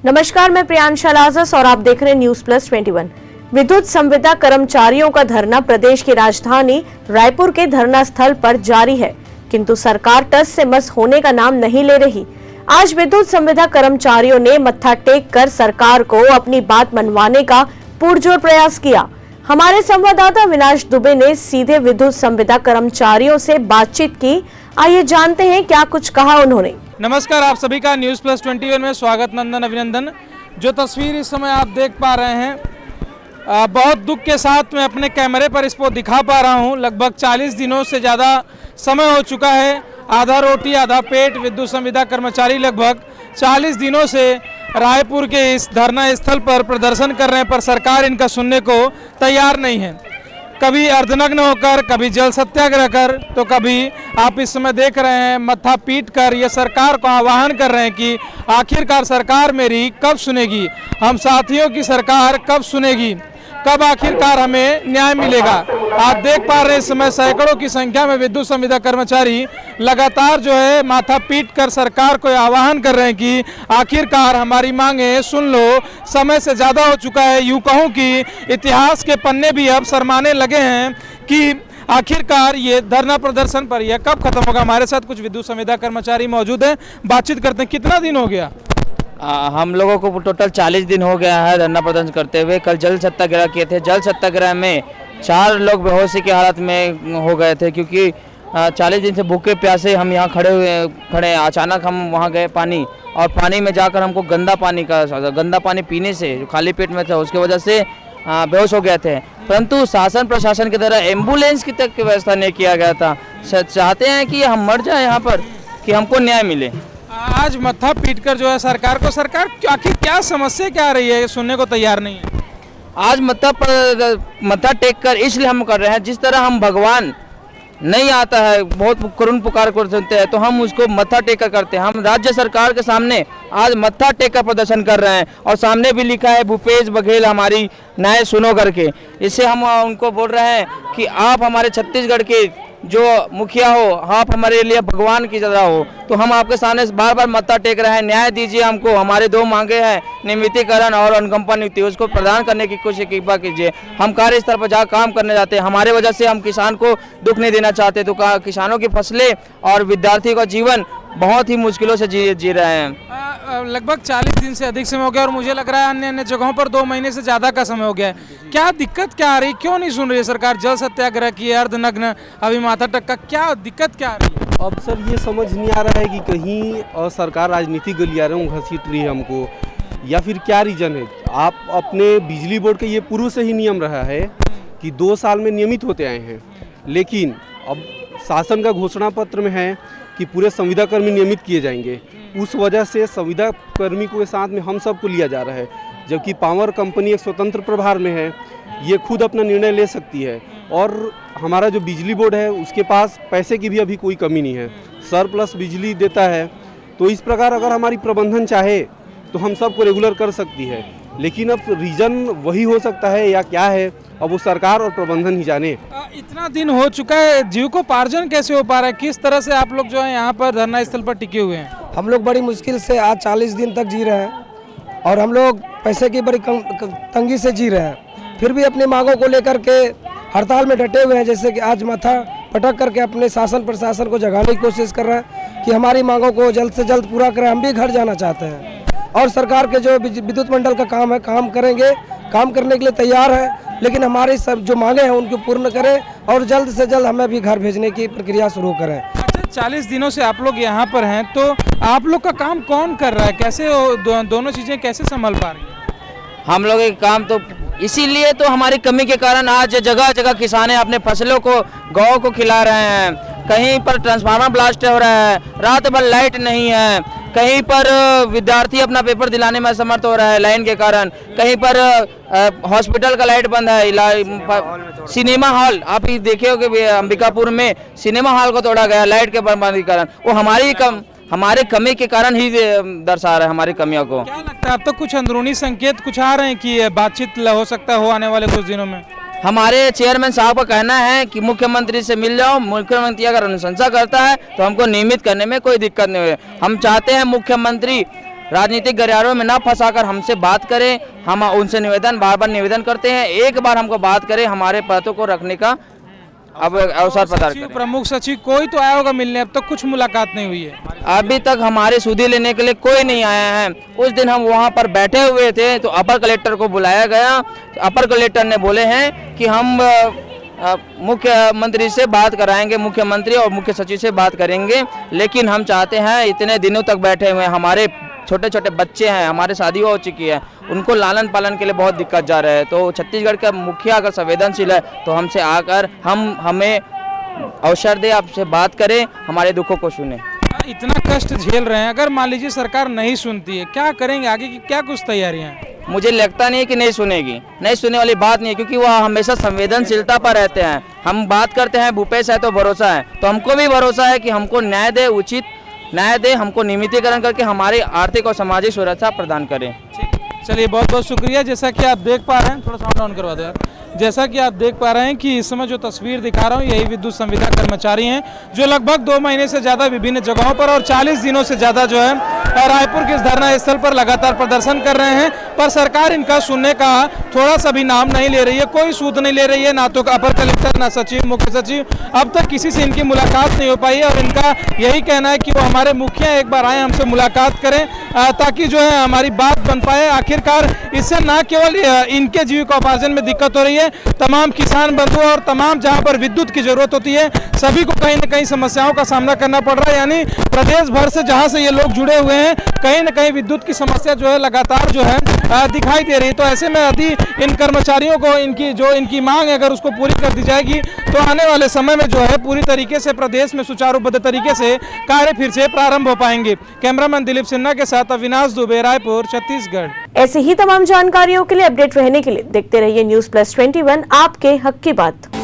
नमस्कार, मैं प्रियांशा लाजस और आप देख रहे हैं न्यूज प्लस 21। विद्युत संविदा कर्मचारियों का धरना प्रदेश की राजधानी रायपुर के धरना स्थल पर जारी है, किंतु सरकार टस से मस होने का नाम नहीं ले रही। आज विद्युत संविदा कर्मचारियों ने मत्था टेक कर सरकार को अपनी बात मनवाने का पुरजोर प्रयास किया। हमारे संवाददाता अविनाश दुबे ने सीधे विद्युत संविदा कर्मचारियों से बातचीत की। आइए जानते हैं क्या कुछ कहा उन्होंने। नमस्कार, आप सभी का न्यूज़ प्लस 21 में स्वागत, नंदन अभिनंदन। जो तस्वीर इस समय आप देख पा रहे हैं, बहुत दुख के साथ मैं अपने कैमरे पर इसको दिखा पा रहा हूं। लगभग 40 दिनों से ज़्यादा समय हो चुका है। आधा रोटी आधा पेट विद्युत संविदा कर्मचारी लगभग 40 दिनों से रायपुर के इस धरना स्थल पर प्रदर्शन कर रहे हैं, पर सरकार इनका सुनने को तैयार नहीं है। कभी अर्धनग्न होकर, कभी जल सत्याग्रह कर, तो कभी आप इस समय देख रहे हैं मत्था पीट कर ये सरकार को आह्वान कर रहे हैं कि आखिरकार सरकार मेरी कब सुनेगी, हम साथियों की सरकार कब सुनेगी, कब आखिरकार हमें न्याय मिलेगा। आप देख पा रहे हैं इस समय सैकड़ों की संख्या में विद्युत संविदा कर्मचारी लगातार जो है माथा पीट कर सरकार को आह्वान कर रहे हैं कि आखिरकार हमारी मांगे सुन लो। समय से ज़्यादा हो चुका है। यूँ कहूँ कि इतिहास के पन्ने भी अब शर्माने लगे हैं कि आखिरकार ये धरना प्रदर्शन पर यह कब खत्म होगा। हमारे साथ कुछ विद्युत संविदा कर्मचारी मौजूद हैं, बातचीत करते हैं। कितना दिन हो गया? हम लोगों को टोटल 40 दिन हो गया है धरना प्रदर्शन करते हुए। कल जल सत्याग्रह किए थे। जल सत्याग्रह में 4 लोग बेहोशी की हालत में हो गए थे, क्योंकि 40 दिन से भूखे प्यासे हम यहाँ खड़े अचानक हम वहाँ गए पानी, और पानी में जाकर हमको गंदा पानी पीने से जो खाली पेट में था उसकी वजह से बेहोश हो गए थे। परंतु शासन प्रशासन की तरह एम्बुलेंस की तक की व्यवस्था नहीं किया गया था। चाहते हैं कि हम मर जाए यहाँ पर, कि हमको न्याय मिले। आज मत्था पीट कर जो है सरकार आखिर क्या समस्या क्या आ रही है, सुनने को तैयार नहीं है। आज मत्था टेक कर इसलिए हम कर रहे हैं, जिस तरह हम भगवान नहीं आता है, बहुत करुण पुकार कर सुनते हैं, तो हम उसको मत्था टेक कर करते हैं। हम राज्य सरकार के सामने आज मत्था टेक कर प्रदर्शन कर रहे हैं, और सामने भी लिखा है भूपेश बघेल हमारी न्याय सुनो करके। इससे हम उनको बोल रहे हैं कि आप हमारे छत्तीसगढ़ के जो मुखिया हो, आप हमारे लिए भगवान की तरह हो, तो हम आपके सामने बार बार मत्था टेक रहे हैं। न्याय दीजिए हमको। हमारे 2 मांगे हैं, नियमितीकरण और अनुकंपा नियुक्ति, उसको प्रदान करने की कोशिश कृपा कीजिए। हम कार्यस्थल पर जाकर काम करने जाते हैं। हमारे वजह से हम किसान को दुख नहीं देना चाहते, तो किसानों की फसलें और विद्यार्थियों का जीवन बहुत ही मुश्किलों से जी रहे हैं। लगभग 40 दिन से अधिक समय हो गया, और मुझे लग रहा है अन्य अन्य जगहों पर 2 महीने से ज़्यादा का समय हो गया है। क्या दिक्कत क्या आ रही, क्यों नहीं सुन रही है सरकार? जल सत्याग्रह की, अर्धनग्न, अभी माथा टक्का, क्या दिक्कत क्या आ रही है? अब सर ये समझ नहीं आ रहा है कि कहीं सरकार राजनीतिक गलियारों घसीट रही है हमको, या फिर क्या रीज़न है। आप अपने बिजली बोर्ड का ये पूर्व से ही नियम रहा है कि 2 साल में नियमित होते आए हैं, लेकिन अब शासन का घोषणा पत्र में है कि पूरे संविदा कर्मी नियमित किए जाएंगे। उस वजह से संविदा कर्मी को साथ में हम सबको लिया जा रहा है, जबकि पावर कंपनी एक स्वतंत्र प्रभार में है, ये खुद अपना निर्णय ले सकती है। और हमारा जो बिजली बोर्ड है उसके पास पैसे की भी अभी कोई कमी नहीं है, सरप्लस बिजली देता है। तो इस प्रकार अगर हमारी प्रबंधन चाहे तो हम सबको रेगुलर कर सकती है, लेकिन अब रीज़न वही हो सकता है या क्या है, अब वो सरकार और प्रबंधन ही जाने। इतना दिन हो चुका है, जीविकोपार्जन कैसे हो पा रहा है? किस तरह से आप लोग जो है यहाँ पर धरना स्थल पर टिके हुए हैं? हम लोग बड़ी मुश्किल से आज 40 दिन तक जी रहे हैं, और हम लोग पैसे की बड़ी तंगी से जी रहे हैं। फिर भी अपनी मांगों को लेकर के हड़ताल में डटे हुए हैं। जैसे कि आज माथा पटक करके अपने शासन प्रशासन को जगाने की कोशिश कर रहे हैं कि हमारी मांगों को जल्द से जल्द पूरा करें। हम भी घर जाना चाहते हैं, और सरकार के जो विद्युत मंडल का काम है, काम करेंगे, काम करने के लिए तैयार है, लेकिन हमारी सब जो मांगे हैं उनको पूर्ण करें, और जल्द से जल्द हमें भी घर भेजने की प्रक्रिया शुरू करें। 40 दिनों से आप लोग यहाँ पर हैं, तो आप लोग का काम कौन कर रहा है? कैसे दोनों चीज़ें कैसे संभल पा रही हैं? हम लोग के काम तो इसीलिए तो हमारी कमी के कारण आज जगह जगह किसान अपने फसलों को गौ को खिला रहे हैं। कहीं पर ट्रांसफार्मर ब्लास्ट हो रहा है, रात भर लाइट नहीं है, कहीं पर विद्यार्थी अपना पेपर दिलाने में असमर्थ हो रहा है लाइन के कारण, कहीं पर हॉस्पिटल का लाइट बंद है। सिनेमा हॉल आप ही देखे हो कि अंबिकापुर में सिनेमा हॉल को तोड़ा गया लाइट के बर्बादी के कारण। वो हमारे कमी के कारण ही दर्शा रहा है हमारी कमियों को। क्या लगता है अब तक कुछ अंदरूनी संकेत कुछ आ रहे हैं कि बातचीत हो सकता हो आने वाले कुछ दिनों में? हमारे चेयरमैन साहब का कहना है कि मुख्यमंत्री से मिल जाओ, मुख्यमंत्री अगर अनुशंसा करता है तो हमको नियमित करने में कोई दिक्कत नहीं है। हम चाहते हैं मुख्यमंत्री राजनीतिक गलियारों में ना फंसाकर हमसे बात करें। हम उनसे बार बार निवेदन करते हैं, एक बार हमको बात करें, हमारे पदों को रखने का अब अवसर प्रदान करें। प्रमुख सचिव कोई तो आया होगा मिलने, अब तक कुछ मुलाकात नहीं हुई है। अभी तक हमारे सुधी लेने के लिए कोई नहीं आया है। उस दिन हम वहाँ पर बैठे हुए थे तो अपर कलेक्टर को बुलाया गया। अपर कलेक्टर ने बोले हैं कि हम मुख्यमंत्री से बात कराएंगे, मुख्यमंत्री और मुख्य सचिव से बात करेंगे। लेकिन हम चाहते हैं, इतने दिनों तक बैठे हुए हमारे छोटे छोटे बच्चे हैं, हमारे शादी हो चुकी है, उनको लालन पालन के लिए बहुत दिक्कत जा रहा है। तो छत्तीसगढ़ का मुखिया अगर संवेदनशील है तो हमसे आकर हमें अवसर दे, आपसे बात करें, हमारे दुखों को सुने। इतना कष्ट झेल रहे हैं, अगर मान लीजिए सरकार नहीं सुनती है, क्या करेंगे आगे की, क्या कुछ तैयारियां हैं? मुझे लगता नहीं है कि नहीं सुनेगी, नहीं सुनने वाली बात नहीं है, क्योंकि वह हमेशा संवेदनशीलता पर रहते हैं। हम बात करते हैं भूपेश है तो भरोसा है, तो हमको भी भरोसा है कि हमको न्याय दे, उचित न्याय दे, हमको नियमितीकरण करके हमारी आर्थिक और सामाजिक सुरक्षा प्रदान करें। चलिए बहुत बहुत शुक्रिया। जैसा कि आप देख पा रहे हैं, थोड़ा साउंड ऑन करवा दो यार। जैसा कि आप देख पा रहे हैं कि इस समय जो तस्वीर दिखा रहा हूँ, यही विद्युत संविदा कर्मचारी हैं जो लगभग 2 महीने से ज़्यादा विभिन्न जगहों पर और 40 दिनों से ज़्यादा जो है रायपुर के इस धरना स्थल पर लगातार प्रदर्शन कर रहे हैं। पर सरकार इनका सुनने का थोड़ा सा भी नाम नहीं ले रही है, कोई सूद नहीं ले रही है, ना तो अपर कलेक्टर, ना सचिव, मुख्य सचिव, अब तक किसी से इनकी मुलाकात नहीं हो पाई है। और इनका यही कहना है कि वो हमारे मुखिया एक बार आए, हमसे मुलाकात करें, ताकि जो है हमारी बात बन पाए। आखिरकार इससे न केवल इनके जीविकोपार्जन में दिक्कत हो रही है, तमाम किसान बंधु और तमाम जहां पर विद्युत की जरूरत होती है, सभी को कहीं न कहीं समस्याओं का सामना करना पड़ रहा है। यानी प्रदेश भर से जहां से ये लोग जुड़े हुए हैं, कहीं न कहीं विद्युत की समस्या जो है लगातार जो है दिखाई दे रही है। तो ऐसे में यदि इन कर्मचारियों को इनकी मांग है, अगर उसको पूरी कर दी जाएगी तो आने वाले समय में जो है पूरी तरीके से प्रदेश में सुचारूबद्ध तरीके से कार्य फिर से प्रारंभ हो पाएंगे। कैमरामैन दिलीप सिन्हा के साथ अविनाश दुबे, रायपुर, छत्तीसगढ़। ऐसी ही तमाम जानकारियों के लिए, अपडेट रहने के लिए देखते रहिए न्यूज़ प्लस 21, आपके हक की बात।